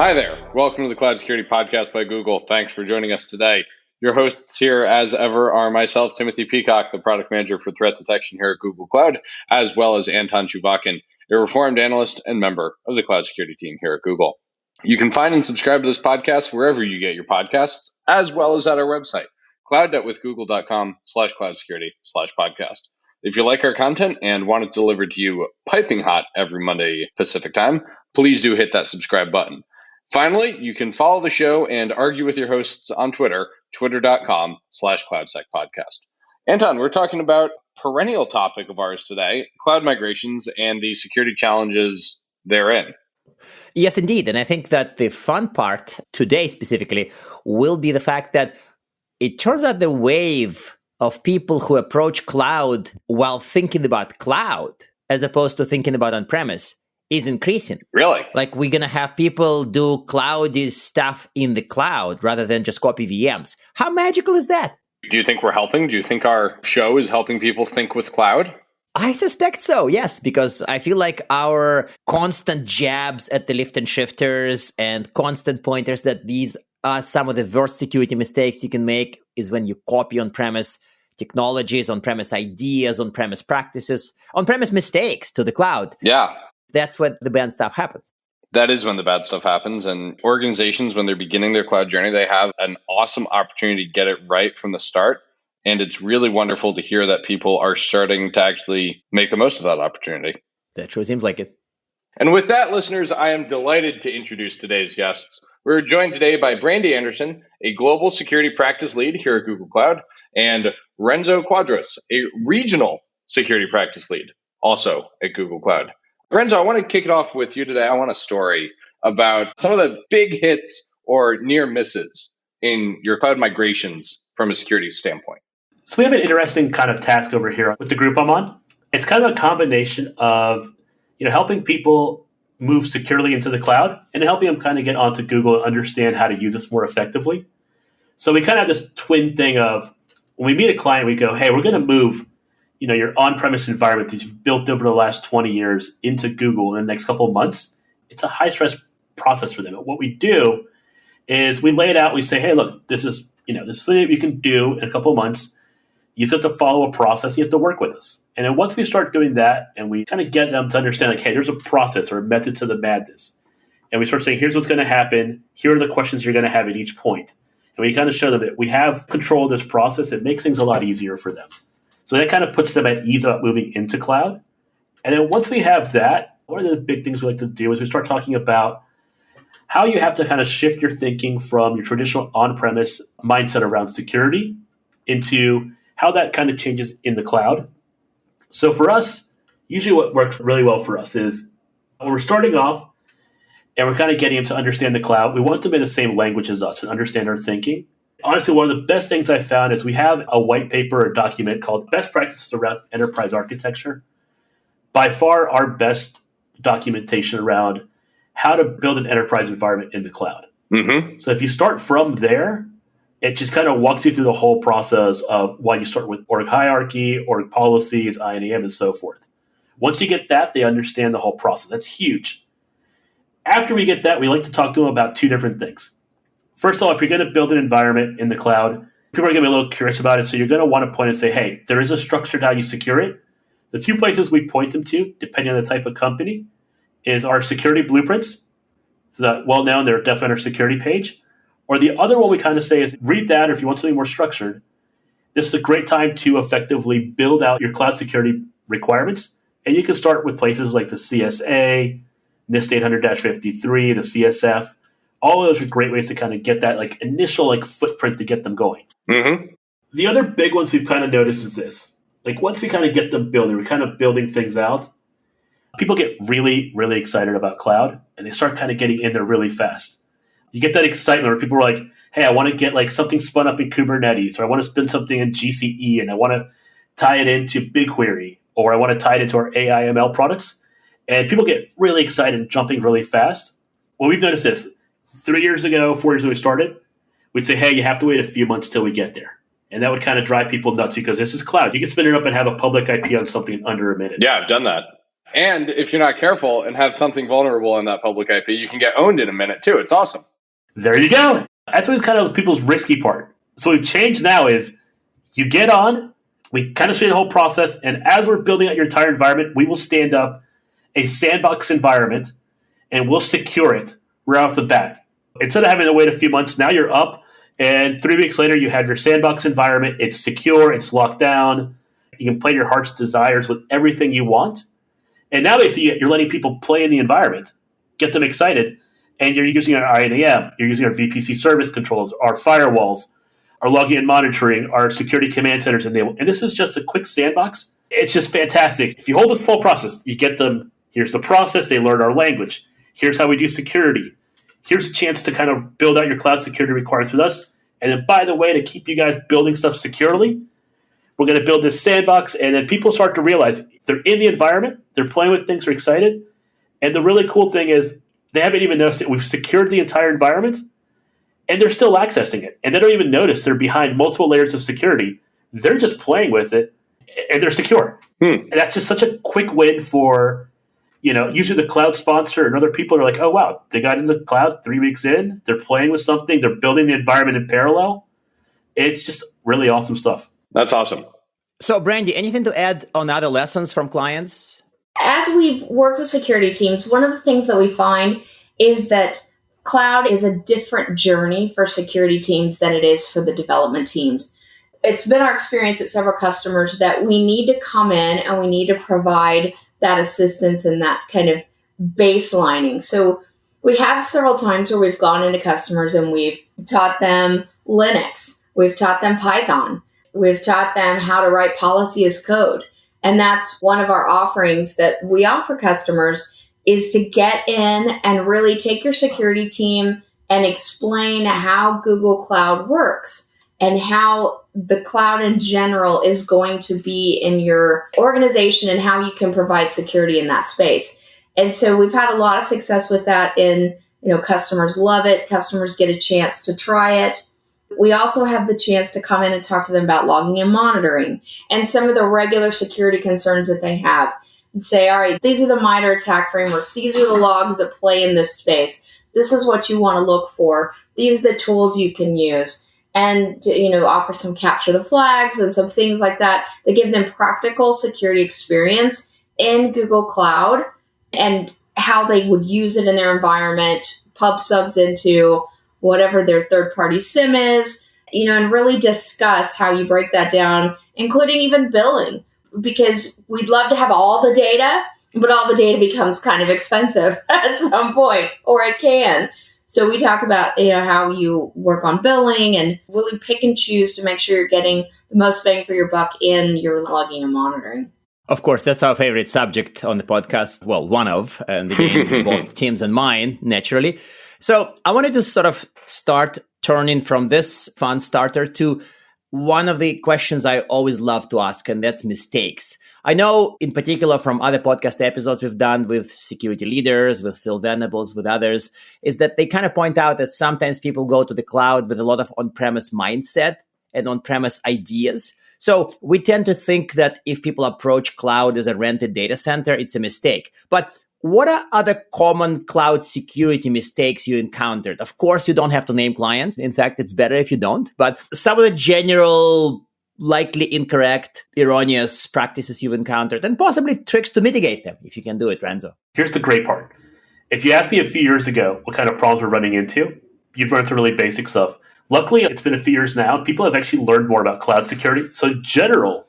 Hi there. Welcome to the Cloud Security Podcast by Google. Thanks for joining us today. Your hosts here, as ever, are myself, Timothy Peacock, the product manager for threat detection here at Google Cloud, as well as Anton Chuvakin, a reformed analyst and member of the cloud security team here at Google. You can find and subscribe to this podcast wherever you get your podcasts, as well as at our website, cloud.withgoogle.com/cloudsecurity/podcast. If you like our content and want it delivered to you piping hot every Monday Pacific time, please do hit that subscribe button. Finally, you can follow the show and argue with your hosts on Twitter, twitter.com/cloudsecpodcast. Anton, we're talking about perennial topic of ours today, cloud migrations and the security challenges therein. Yes, indeed. And I think that the fun part today specifically will be the fact that it turns out the wave of people who approach cloud while thinking about cloud as opposed to thinking about on-premise is increasing. Really? Like we're going to have people do cloudy stuff in the cloud rather than just copy VMs. How magical is that? Do you think we're helping? Do you think our show is helping people think with cloud? I suspect so, yes, because I feel like our constant jabs at the lift and shifters and constant pointers that these are some of the worst security mistakes you can make is when you copy on-premise technologies, on-premise ideas, on-premise practices, on-premise mistakes to the cloud. Yeah. That's when the bad stuff happens. That is when the bad stuff happens. And organizations, when they're beginning their cloud journey, they have an awesome opportunity to get it right from the start. And it's really wonderful to hear that people are starting to actually make the most of that opportunity. That sure seems like it. And with that, listeners, I am delighted to introduce today's guests. We're joined today by Brandie Anderson, a global security practice lead here at Google Cloud, and Renzo Cuadros, a regional security practice lead, also at Google Cloud. Renzo, I want to kick it off with you today. I want a story about some of the big hits or near misses in your cloud migrations from a security standpoint. So we have an interesting kind of task over here with the group I'm on. It's kind of a combination of, helping people move securely into the cloud and helping them kind of get onto Google and understand how to use this more effectively. So we kind of have this twin thing of when we meet a client, we go, hey, we're going to move your on-premise environment that you've built over the last 20 years into Google in the next couple of months. It's a high-stress process for them. But what we do is we lay it out. We say, hey, look, this is something that you can do in a couple of months. You just have to follow a process. You have to work with us. And then once we start doing that and we kind of get them to understand, like, hey, there's a process or a method to the madness. And we start saying, here's what's going to happen. Here are the questions you're going to have at each point. And we kind of show them that we have control of this process. It makes things a lot easier for them. So that kind of puts them at ease about moving into cloud. And then once we have that, one of the big things we like to do is we start talking about how you have to kind of shift your thinking from your traditional on-premise mindset around security into how that kind of changes in the cloud. So for us, usually what works really well for us is when we're starting off and we're kind of getting them to understand the cloud, we want them in the same language as us and understand our thinking. Honestly, one of the best things I found is we have a white paper or document called Best Practices Around Enterprise Architecture. By far our best documentation around how to build an enterprise environment in the cloud. Mm-hmm. So if you start from there, it just kind of walks you through the whole process of why you start with org hierarchy, org policies, INAM, and so forth. Once you get that, they understand the whole process. That's huge. After we get that, we like to talk to them about two different things. First of all, if you're going to build an environment in the cloud, people are going to be a little curious about it. So you're going to want to point and say, hey, there is a structure to how you secure it. The two places we point them to, depending on the type of company, is our security blueprints. So that well-known, they're definitely on our security page. Or the other one we kind of say is read that, or if you want something more structured, this is a great time to effectively build out your cloud security requirements. And you can start with places like the CSA, NIST 800-53, the CSF. All of those are great ways to kind of get that initial footprint to get them going. Mm-hmm. The other big ones we've kind of noticed is this. Once we kind of get them building, we're kind of building things out, people get really, really excited about cloud, and they start kind of getting in there really fast. You get that excitement where people are like, hey, I want to get something spun up in Kubernetes, or I want to spin something in GCE, and I want to tie it into BigQuery, or I want to tie it into our AI ML products. And people get really excited and jumping really fast. Well, we've noticed this. 4 years ago when we started, we'd say, hey, you have to wait a few months till we get there. And that would kind of drive people nuts because this is cloud. You can spin it up and have a public IP on something in under a minute. Yeah, I've done that. And if you're not careful and have something vulnerable in that public IP, you can get owned in a minute too. It's awesome. There you go. That's what kind of people's risky part. So we've changed now is you get on, we kind of show you the whole process, and as we're building out your entire environment, we will stand up a sandbox environment and we'll secure it right off the bat. Instead of having to wait a few months, now you're up, and 3 weeks later you have your sandbox environment. It's secure, it's locked down. You can play your heart's desires with everything you want. And now basically you're letting people play in the environment, get them excited, and you're using our INAM, you're using our VPC service controls, our firewalls, our logging and monitoring, our security command centers enabled. And this is just a quick sandbox. It's just fantastic. If you hold this full process, you get them, here's the process, they learn our language. Here's how we do security. Here's a chance to kind of build out your cloud security requirements with us. And then, by the way, to keep you guys building stuff securely, we're going to build this sandbox. And then people start to realize they're in the environment, they're playing with things, they're excited. And the really cool thing is they haven't even noticed it. We've secured the entire environment, and they're still accessing it. And they don't even notice they're behind multiple layers of security. They're just playing with it, and they're secure. And that's just such a quick win for, usually the cloud sponsor and other people are like, oh, wow, they got in the cloud 3 weeks in. They're playing with something. They're building the environment in parallel. It's just really awesome stuff. That's awesome. So, Brandie, anything to add on other lessons from clients? As we've worked with security teams, one of the things that we find is that cloud is a different journey for security teams than it is for the development teams. It's been our experience at several customers that we need to come in and we need to provide that assistance and that kind of baselining. So we have several times where we've gone into customers and we've taught them Linux, we've taught them Python, we've taught them how to write policy as code. And that's one of our offerings that we offer customers is to get in and really take your security team and explain how Google Cloud works and how the cloud in general is going to be in your organization and how you can provide security in that space. And so we've had a lot of success with that customers love it. Customers get a chance to try it. We also have the chance to come in and talk to them about logging and monitoring and some of the regular security concerns that they have and say, all right, these are the MITRE attack frameworks. These are the logs that play in this space. This is what you want to look for. These are the tools you can use. And, offer some capture the flags and some things like that that give them practical security experience in Google Cloud and how they would use it in their environment, pub subs into whatever their third-party SIM is, and really discuss how you break that down, including even billing, because we'd love to have all the data, but all the data becomes kind of expensive at some point, or it can. So we talk about, how you work on billing and really pick and choose to make sure you're getting the most bang for your buck in your logging and monitoring. Of course, that's our favorite subject on the podcast. Well, one of, and again, both Tim's and mine, naturally. So I wanted to sort of start turning from this fun starter to one of the questions I always love to ask, and that's mistakes. I know in particular from other podcast episodes we've done with security leaders, with Phil Venables, with others, is that they kind of point out that sometimes people go to the cloud with a lot of on-premise mindset and on-premise ideas. So we tend to think that if people approach cloud as a rented data center, it's a mistake. But what are other common cloud security mistakes you encountered? Of course, you don't have to name clients. In fact, it's better if you don't. But some of the general, likely incorrect, erroneous practices you've encountered and possibly tricks to mitigate them, if you can do it, Renzo. Here's the great part. If you asked me a few years ago what kind of problems we're running into, you'd run into really basic stuff. Luckily, it's been a few years now. People have actually learned more about cloud security. So in general,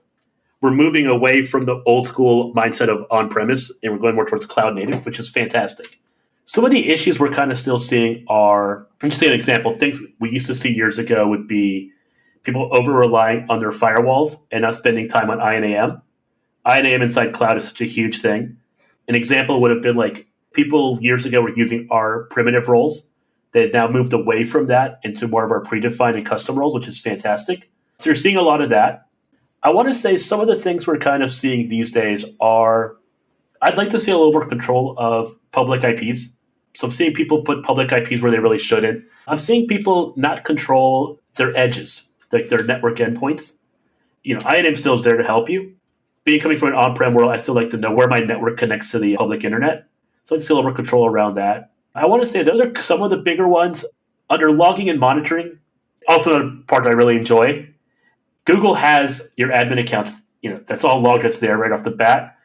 we're moving away from the old school mindset of on-premise and we're going more towards cloud native, which is fantastic. Some of the issues we're kind of still seeing are, I'm just saying an example, things we used to see years ago would be people over-relying on their firewalls and not spending time on INAM. INAM inside cloud is such a huge thing. An example would have been like people years ago were using our primitive roles. They had now moved away from that into more of our predefined and custom roles, which is fantastic. So you're seeing a lot of that. I want to say some of the things we're kind of seeing these days are, I'd like to see a little more control of public IPs. So I'm seeing people put public IPs where they really shouldn't. I'm seeing people not control their edges, like their network endpoints. INM still is there to help you, Being coming from an on-prem world, I still like to know where my network connects to the public internet. So I just a little more control around that. I want to say those are some of the bigger ones. Under logging and monitoring, also a part that I really enjoy. Google has your admin accounts, that's all logged that's there right off the bat.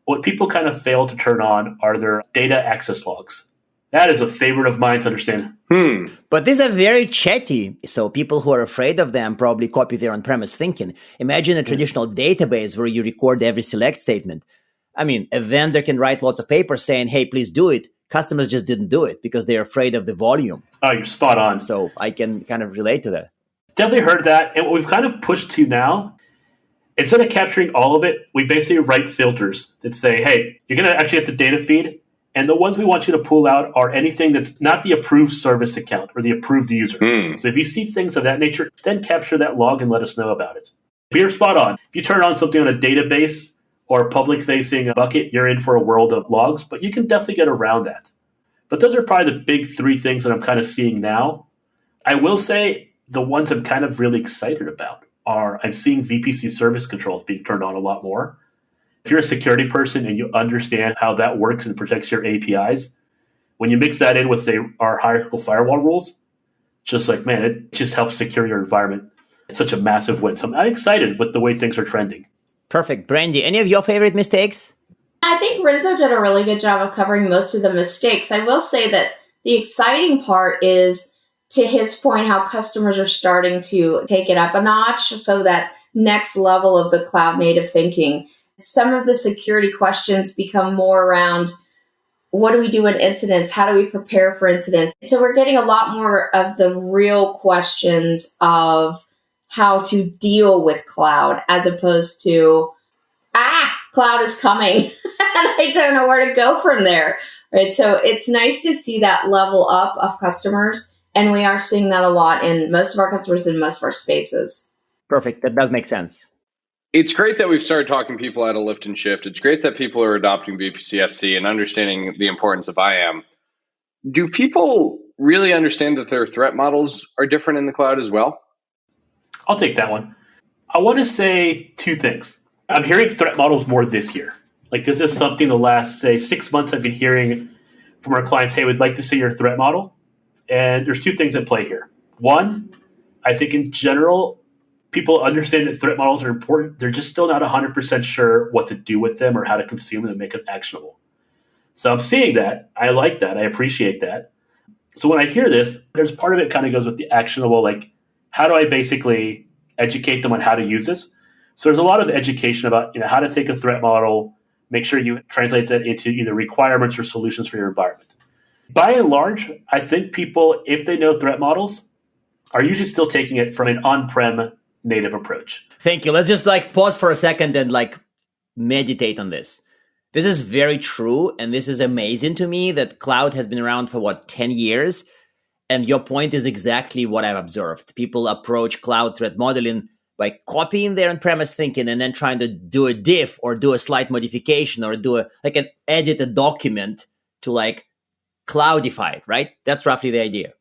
What people kind of fail to turn on are their data access logs. That is a favorite of mine to understand. But these are very chatty, so people who are afraid of them probably copy their on-premise thinking. Imagine a traditional database where you record every select statement. I mean, a vendor can write lots of papers saying, hey, please do it. Customers just didn't do it because they're afraid of the volume. Oh, you're spot on. So I can kind of relate to that. Definitely heard that. And what we've kind of pushed to now, instead of capturing all of it, we basically write filters that say, hey, you're going to actually get the data feed. And the ones we want you to pull out are anything that's not the approved service account or the approved user. So if you see things of that nature, then capture that log and let us know about it. But you're spot on. If you turn on something on a database or a public-facing bucket, you're in for a world of logs, but you can definitely get around that. But those are probably the big three things that I'm kind of seeing now. I will say the ones I'm kind of really excited about are I'm seeing VPC service controls being turned on a lot more. If you're a security person and you understand how that works and protects your APIs, when you mix that in with, say, our hierarchical firewall rules, just like, man, it just helps secure your environment. It's such a massive win. So I'm excited with the way things are trending. Perfect. Brandie, any of your favorite mistakes? I think Renzo did a really good job of covering most of the mistakes. I will say that the exciting part is, to his point, how customers are starting to take it up a notch. So that next level of the cloud native thinking. Some of the security questions become more around, what do we do in incidents? How do we prepare for incidents? So we're getting a lot more of the real questions of how to deal with cloud, as opposed to, cloud is coming and I don't know where to go from there. Right? So it's nice to see that level up of customers. And we are seeing that a lot in most of our customers in most of our spaces. Perfect. That does make sense. It's great that we've started talking people out of lift and shift. It's great that people are adopting VPCSC and understanding the importance of IAM. Do people really understand that their threat models are different in the cloud as well? I'll take that one. I want to say two things. I'm hearing threat models more this year. Like, this is something the last, say, 6 months I've been hearing from our clients, hey, we'd like to see your threat model. And there's two things at play here. One, I think in general, people understand that threat models are important. They're just still not 100% sure what to do with them or how to consume them and make it actionable. So I'm seeing that. I like that. I appreciate that. So when I hear this, there's part of it kind of goes with the actionable, like, how do I basically educate them on how to use this? So there's a lot of education about how to take a threat model, make sure you translate that into either requirements or solutions for your environment. By and large, I think people, if they know threat models, are usually still taking it from an on-prem native approach. Thank you. Let's just pause for a second and meditate on this. This is very true. And this is amazing to me that cloud has been around for 10 years. And your point is exactly what I've observed. People approach cloud threat modeling by copying their on-premise thinking and then trying to do a diff or do a slight modification or do an edit a document to cloudify it, right? That's roughly the idea.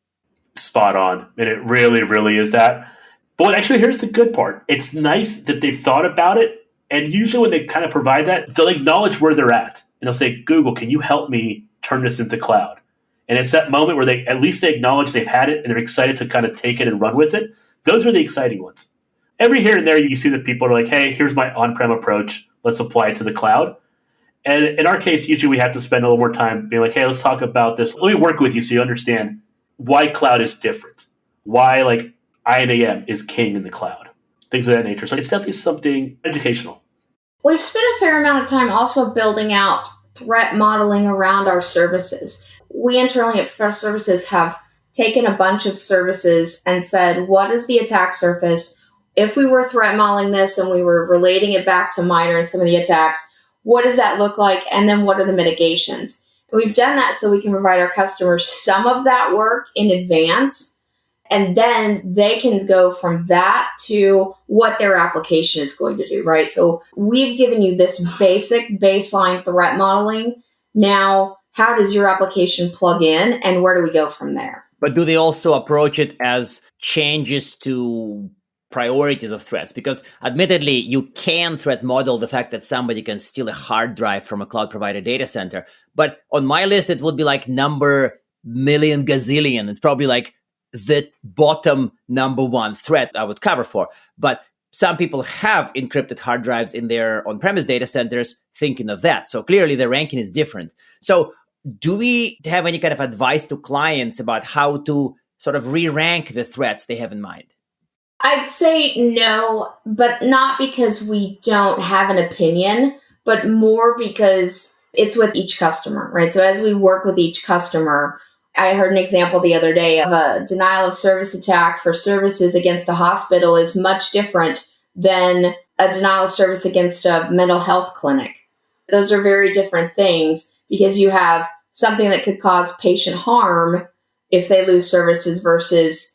Spot on. And it really, really is that. But actually, here's the good part. It's nice that they've thought about it. And usually when they kind of provide that, they'll acknowledge where they're at. And they'll say, Google, can you help me turn this into cloud? And it's that moment where they acknowledge they've had it and they're excited to kind of take it and run with it. Those are the exciting ones. Every here and there, you see that people are like, hey, here's my on-prem approach. Let's apply it to the cloud. And in our case, usually we have to spend a little more time being like, hey, let's talk about this. Let me work with you so you understand why cloud is different. Why IAM is king in the cloud. Things of that nature. So it's definitely something educational. We've spent a fair amount of time also building out threat modeling around our services. We internally at Professional Services have taken a bunch of services and said, what is the attack surface? If we were threat modeling this and we were relating it back to MITRE and some of the attacks, what does that look like? And then what are the mitigations? And we've done that so we can provide our customers some of that work in advance. And then they can go from that to what their application is going to do, right? So we've given you this basic baseline threat modeling. Now, how does your application plug in and where do we go from there? But do they also approach it as changes to priorities of threats, because admittedly, you can threat model the fact that somebody can steal a hard drive from a cloud provider data center. But on my list, it would be like number million gazillion. It's probably like the bottom number one threat I would cover for. But some people have encrypted hard drives in their on-premise data centers thinking of that. So clearly the ranking is different. So do we have any kind of advice to clients about how to sort of re-rank the threats they have in mind? I'd say no, but not because we don't have an opinion, but more because it's with each customer, right? So as we work with each customer, I heard an example the other day of a denial of service attack for services against a hospital is much different than a denial of service against a mental health clinic. Those are very different things because you have something that could cause patient harm if they lose services versus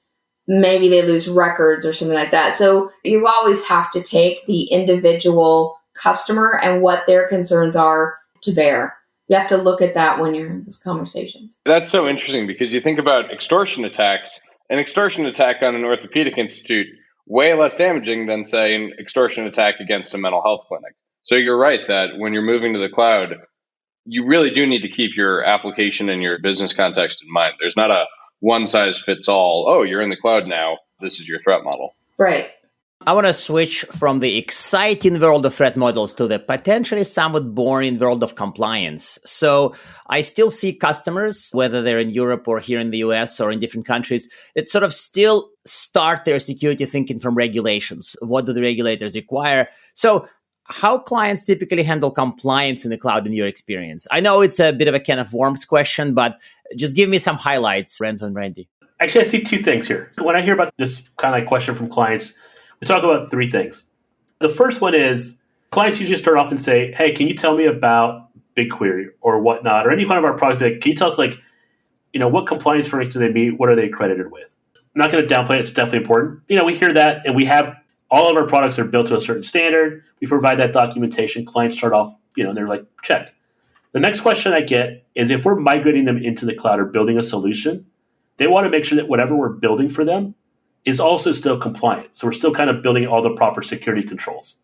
maybe they lose records or something like that. So you always have to take the individual customer and what their concerns are to bear. You have to look at that when you're in these conversations. That's so interesting because you think about extortion attacks. An extortion attack on an orthopedic institute, way less damaging than, say, an extortion attack against a mental health clinic. So you're right that when you're moving to the cloud, you really do need to keep your application and your business context in mind. There's not a one size fits all. Oh, you're in the cloud now. This is your threat model. Right. I want to switch from the exciting world of threat models to the potentially somewhat boring world of compliance. So I still see customers, whether they're in Europe or here in the US or in different countries, that sort of still start their security thinking from regulations. What do the regulators require? So how clients typically handle compliance in the cloud in your experience? I know it's a bit of a can of worms question, but just give me some highlights, Renzo and Brandie. Actually, I see two things here. When I hear about this kind of like question from clients, we talk about three things. The first one is clients usually start off and say, hey, can you tell me about BigQuery or whatnot, or any one of our products? Like, can you tell us what compliance frameworks do they meet? What are they accredited with? I'm not going to downplay it. It's definitely important. We hear that, and we have all of our products are built to a certain standard. We provide that documentation. Clients start off, they're like, check. The next question I get is if we're migrating them into the cloud or building a solution, they want to make sure that whatever we're building for them is also still compliant. So we're still kind of building all the proper security controls.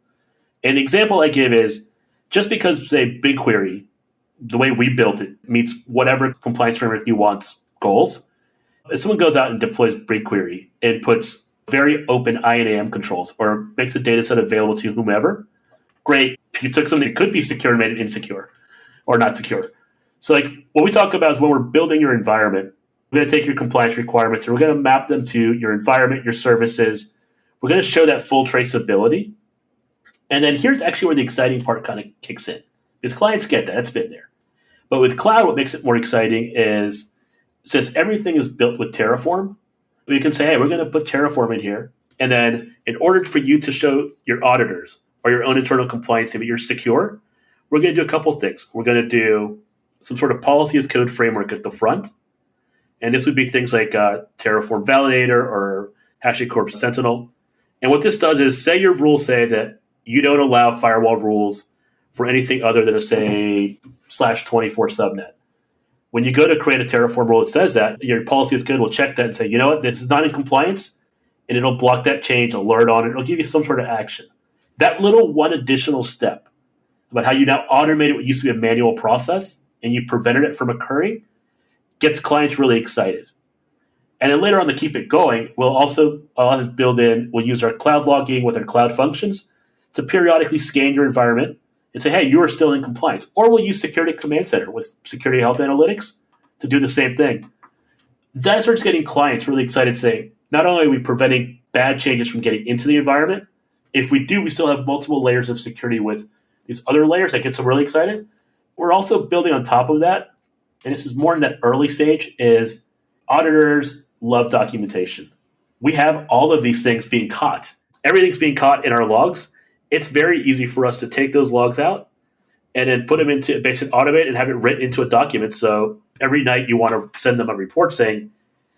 And the example I give is just because, say, BigQuery, the way we built it, meets whatever compliance framework you want goals, if someone goes out and deploys BigQuery and puts very open IAM controls or makes a data set available to whomever, great. If you took something that could be secure and made it insecure or not secure. So what we talk about is when we're building your environment, we're going to take your compliance requirements and we're going to map them to your environment, your services. We're going to show that full traceability. And then here's actually where the exciting part kind of kicks in. Because clients get that. It's been there. But with cloud, what makes it more exciting is since everything is built with Terraform, we can say, hey, we're going to put Terraform in here. And then in order for you to show your auditors or your own internal compliance team that you're secure, we're going to do a couple of things. We're going to do some sort of policy as code framework at the front. And this would be things like Terraform Validator or HashiCorp Sentinel. And what this does is say your rules say that you don't allow firewall rules for anything other than a, say, /24 subnet. When you go to create a Terraform rule that says that, your policy is good, will check that and say, you know what, this is not in compliance, and it'll block that change, alert on it, it'll give you some sort of action. That little one additional step about how you now automated what used to be a manual process and you prevented it from occurring gets clients really excited. And then later on to keep it going, we'll also we'll use our cloud logging with our cloud functions to periodically scan your environment and say, hey, you are still in compliance. Or we'll use Security Command Center with Security Health Analytics to do the same thing. That starts getting clients really excited saying, not only are we preventing bad changes from getting into the environment, if we do, we still have multiple layers of security with these other layers that gets them really excited. We're also building on top of that, and this is more in that early stage, is auditors love documentation. We have all of these things being caught. Everything's being caught in our logs. It's very easy for us to take those logs out and then put them into basic automate and have it written into a document. So every night you want to send them a report saying,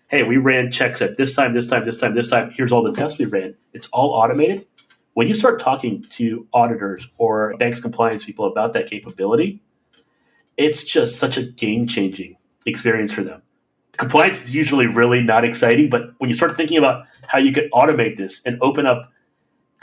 hey, we ran checks at this time, this time, this time, this time. Here's all the tests we ran. It's all automated. When you start talking to auditors or banks compliance people about that capability, it's just such a game-changing experience for them. Compliance is usually really not exciting, but when you start thinking about how you could automate this and open up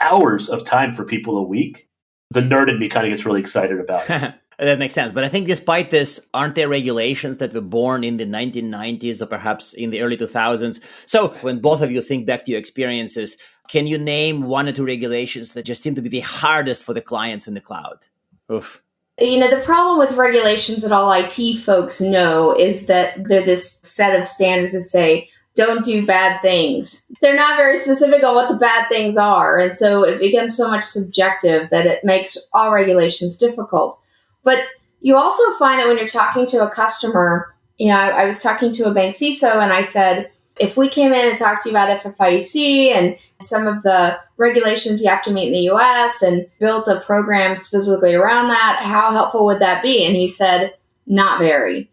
hours of time for people a week, the nerd in me kind of gets really excited about it. That makes sense. But I think despite this, aren't there regulations that were born in the 1990s or perhaps in the early 2000s? So when both of you think back to your experiences, can you name one or two regulations that just seem to be the hardest for the clients in the cloud? Oof. The problem with regulations that all IT folks know is that they're this set of standards that say, don't do bad things. They're not very specific on what the bad things are. And so it becomes so much subjective that it makes all regulations difficult. But you also find that when you're talking to a customer, I was talking to a bank CISO and I said, if we came in and talked to you about FFIEC and some of the regulations you have to meet in the US and built a program specifically around that, how helpful would that be? And he said, not very.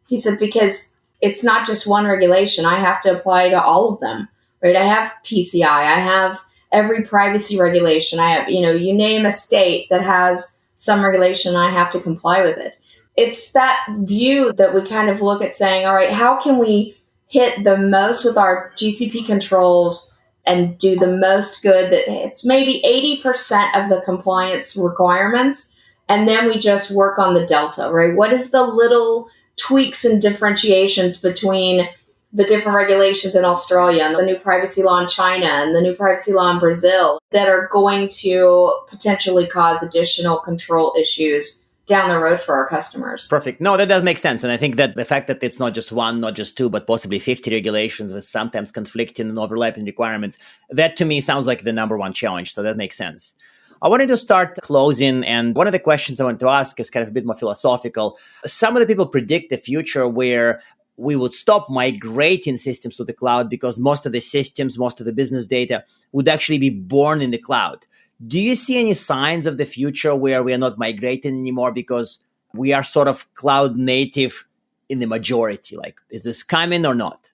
He said, because it's not just one regulation. I have to apply to all of them, right? I have PCI. I have every privacy regulation. I have, you name a state that has some regulation, I have to comply with it. It's that view that we kind of look at saying, all right, how can we hit the most with our GCP controls and do the most good that it's maybe 80% of the compliance requirements. And then we just work on the delta, right? What is the little tweaks and differentiations between the different regulations in Australia and the new privacy law in China and the new privacy law in Brazil that are going to potentially cause additional control issues down the road for our customers. Perfect. No, that does make sense. And I think that the fact that it's not just one, not just two, but possibly 50 regulations with sometimes conflicting and overlapping requirements, that to me sounds like the number one challenge. So that makes sense. I wanted to start closing, and one of the questions I want to ask is kind of a bit more philosophical. Some of the people predict the future where we would stop migrating systems to the cloud because most of the systems, most of the business data would actually be born in the cloud. Do you see any signs of the future where we are not migrating anymore because we are sort of cloud native in the majority? Like, is this coming or not?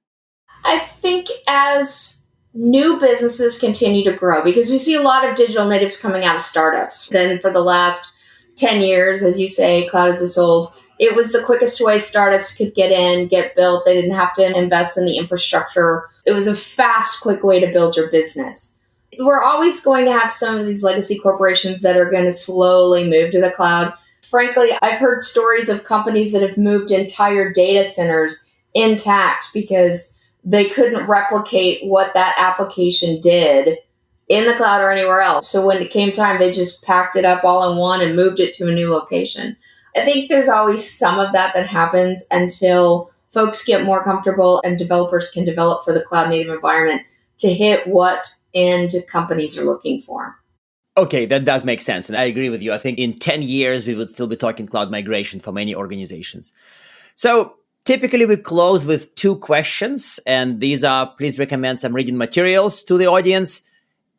I think as new businesses continue to grow, because we see a lot of digital natives coming out of startups. Then for the last 10 years, as you say, cloud is this old. It was the quickest way startups could get in, get built. They didn't have to invest in the infrastructure. It was a fast, quick way to build your business. We're always going to have some of these legacy corporations that are going to slowly move to the cloud. Frankly, I've heard stories of companies that have moved entire data centers intact because they couldn't replicate what that application did in the cloud or anywhere else. So when it came time, they just packed it up all in one and moved it to a new location. I think there's always some of that happens until folks get more comfortable and developers can develop for the cloud native environment to hit what end companies are looking for. Okay, that does make sense. And I agree with you. I think in 10 years, we would still be talking cloud migration for many organizations. So typically we close with two questions. And these are, please recommend some reading materials to the audience.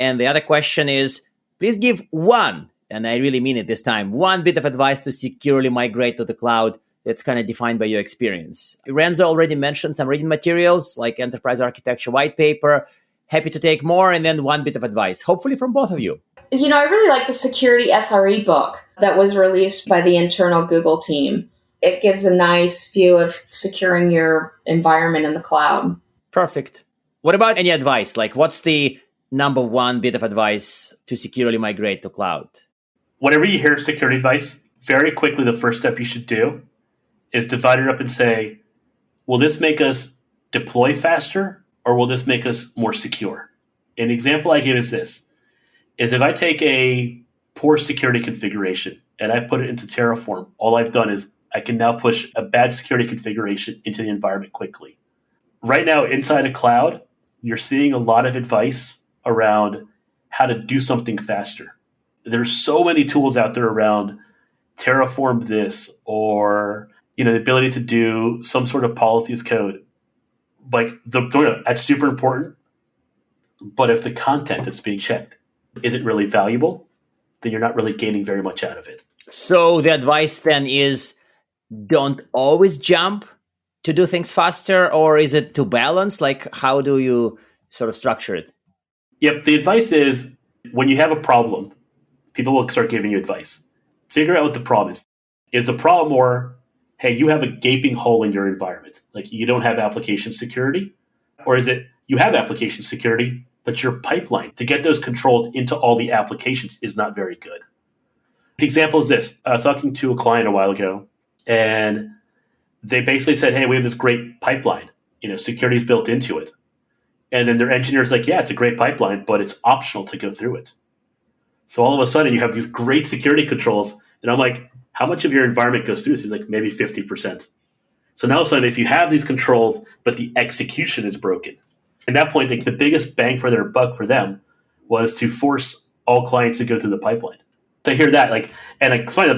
And the other question is, please give one, and I really mean it this time, one bit of advice to securely migrate to the cloud that's kind of defined by your experience. Renzo already mentioned some reading materials like Enterprise Architecture White Paper. Happy to take more, and then one bit of advice, hopefully from both of you. I really like the Security SRE book that was released by the internal Google team. It gives a nice view of securing your environment in the cloud. Perfect. What about any advice? Like, what's the number one bit of advice to securely migrate to cloud? Whenever you hear security advice, very quickly, the first step you should do is divide it up and say, will this make us deploy faster or will this make us more secure? An example I give is this, is if I take a poor security configuration and I put it into Terraform, all I've done is I can now push a bad security configuration into the environment quickly. Right now, inside a cloud, you're seeing a lot of advice around how to do something faster. There's so many tools out there around Terraform this or the ability to do some sort of policy as code. Like that's super important. But if the content that's being checked isn't really valuable, then you're not really gaining very much out of it. So the advice then is don't always jump to do things faster, or is it to balance? Like, how do you sort of structure it? Yep. The advice is when you have a problem, people will start giving you advice. Figure out what the problem is. Is the problem more hey, you have a gaping hole in your environment. Like you don't have application security? Or is it you have application security, but your pipeline to get those controls into all the applications is not very good? The example is this. I was talking to a client a while ago, and they basically said, hey, we have this great pipeline. Security is built into it. And then their engineer's like, yeah, it's a great pipeline, but it's optional to go through it. So all of a sudden you have these great security controls. And I'm like, how much of your environment goes through this? He's like, maybe 50%. So now all of a sudden you have these controls, but the execution is broken. At that point, the biggest bang for their buck for them was to force all clients to go through the pipeline. To hear that, I'm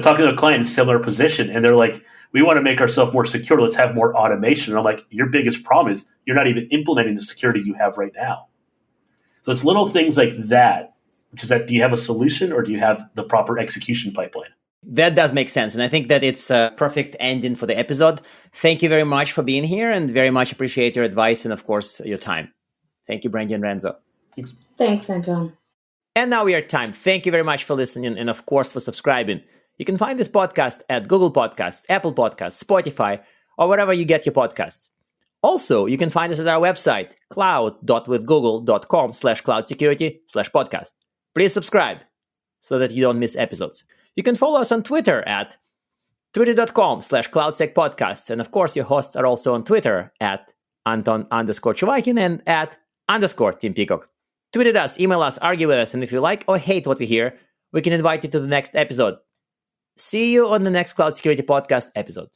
talking to a client in a similar position, and they're like, we want to make ourselves more secure. Let's have more automation. And I'm like, your biggest problem is you're not even implementing the security you have right now. So it's little things like that, which is that, do you have a solution or do you have the proper execution pipeline? That does make sense. And I think that it's a perfect ending for the episode. Thank you very much for being here and very much appreciate your advice and, of course, your time. Thank you, Brandie and Renzo. Thanks, Anton. And now we are at time. Thank you very much for listening and, of course, for subscribing. You can find this podcast at Google Podcasts, Apple Podcasts, Spotify, or wherever you get your podcasts. Also, you can find us at our website, cloud.withgoogle.com/cloudsecurity/podcast. Please subscribe so that you don't miss episodes. You can follow us on Twitter at twitter.com/cloudsecpodcast. And of course, your hosts are also on Twitter at Anton_Chuvakin and at _Team Peacock. Tweet at us, email us, argue with us, and if you like or hate what we hear, we can invite you to the next episode. See you on the next Cloud Security Podcast episode.